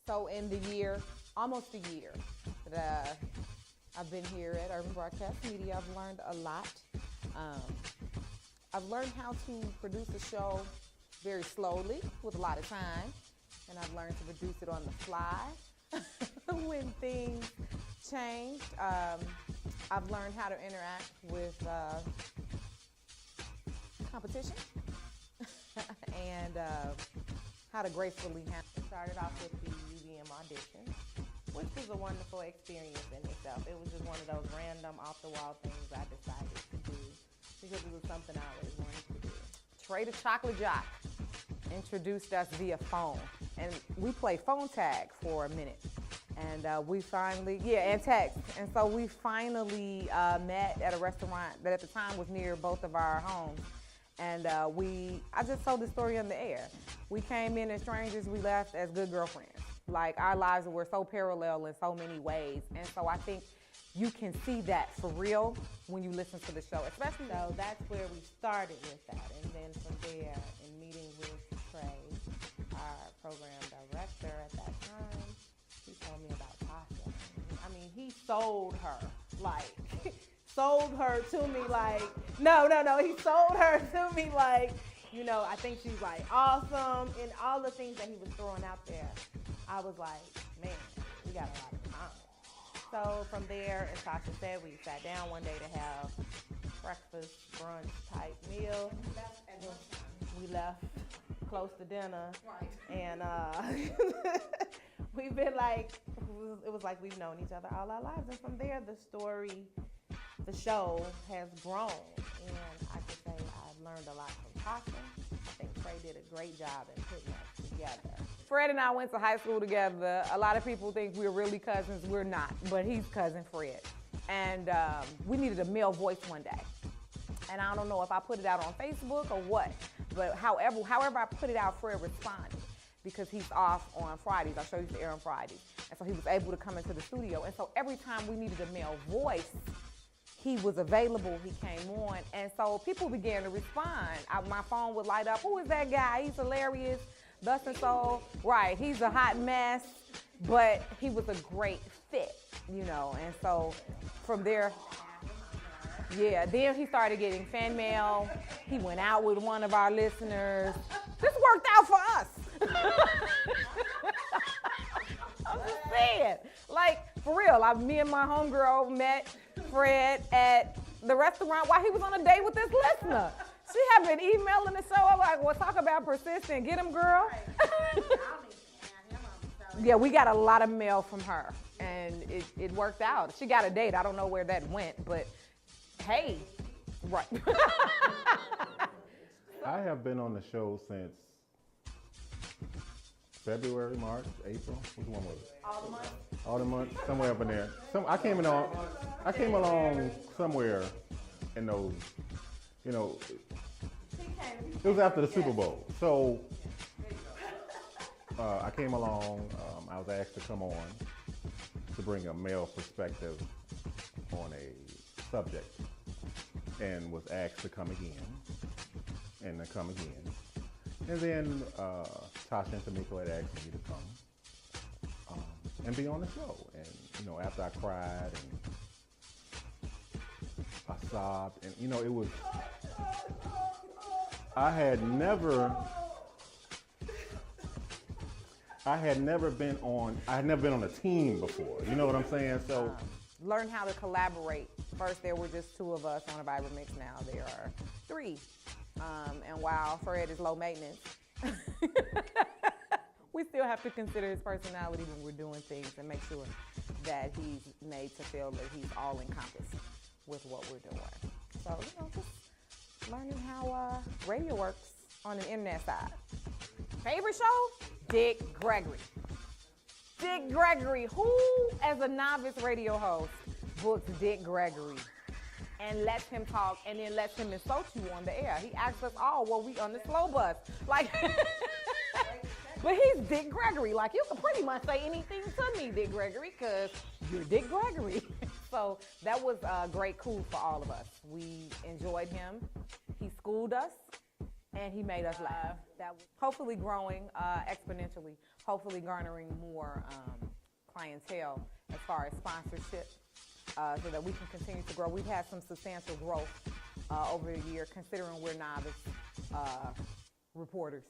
So in the year, almost a year that I've been here at Urban Broadcast Media, I've learned a lot. I've learned how to produce a show very slowly with a lot of time, and I've learned to produce it on the fly when things changed. I've learned how to interact with competition and how to gracefully handle. Started off with the UVM audition, which was a wonderful experience in itself. It was just one of those random, off-the-wall things I decided to do because it was something I always wanted to do. Trey the Chocolate Jock introduced us via phone, and we played phone tag for a minute. And we finally, and text. And so we finally met at a restaurant that at the time was near both of our homes. And I just told this story on the air. We came in as strangers, we left as good girlfriends. Like, our lives were so parallel in so many ways. And so I think you can see that for real when you listen to the show, especially. So that's where we started with that. And then from there, in meeting with Trey, our program director at that time, he told me about Tasha. I mean, he sold her, like, sold her to me like, no, he sold her to me like, you know, I think she's like awesome, and all the things that he was throwing out there. I was like, man, we got a lot of time. So from there, as Tasha said, we sat down one day to have breakfast, brunch type meal. We left close to dinner, and we've been like, it was like we've known each other all our lives. And from there, the show has grown. And I could say I've learned a lot from Tasha. I think Trey did a great job in putting that together. Fred and I went to high school together. A lot of people think we're really cousins. We're not, but he's cousin Fred. And we needed a male voice one day. And I don't know if I put it out on Facebook or what, but however I put it out, Fred responded because he's off on Fridays. Our show used to air on Fridays. And so he was able to come into the studio. And so every time we needed a male voice, he was available, he came on. And so people began to respond. My phone would light up, who is that guy? He's hilarious, thus and so. Right, he's a hot mess, but he was a great fit, you know. And so from there, then he started getting fan mail. He went out with one of our listeners. This worked out for us. I'm just saying. Like, for real, me and my homegirl met Fred at the restaurant while he was on a date with this listener. She had been emailing the show. I'm like, well, talk about persistent. Get him, girl. Yeah, we got a lot of mail from her, and it worked out. She got a date. I don't know where that went, but hey, right. I have been on the show since February, March, April. Which one was it? All the months? All the months, somewhere up in there. I came along somewhere in those, you know, it was after the Super Bowl. So I came along, I was asked to come on to bring a male perspective on a subject, and was asked to come again, and to come again. And then Tasha and Tamiko had asked me to come and be on the show. And, you know, after I cried and I sobbed, and, you know, it was, I had never been on a team before. You know what I'm saying? So learn how to collaborate. First, there were just two of us on a Vibrant Mix. Now there are three. And while Fred is low maintenance, we still have to consider his personality when we're doing things and make sure that he's made to feel that he's all encompassed with what we're doing. So, you know, just learning how radio works on the internet side. Favorite show? Dick Gregory. Dick Gregory. Who, as a novice radio host, books Dick Gregory and lets him talk and then lets him insult you on the air? He asks us all, were we on the slow bus? Like, but he's Dick Gregory. Like, you can pretty much say anything to me, Dick Gregory, because you're Dick Gregory. So that was a great coup for all of us. We enjoyed him. He schooled us. and he made us laugh. Hopefully growing exponentially, hopefully garnering more clientele as far as sponsorship, so that we can continue to grow. We've had some substantial growth over the year, considering we're novice reporters.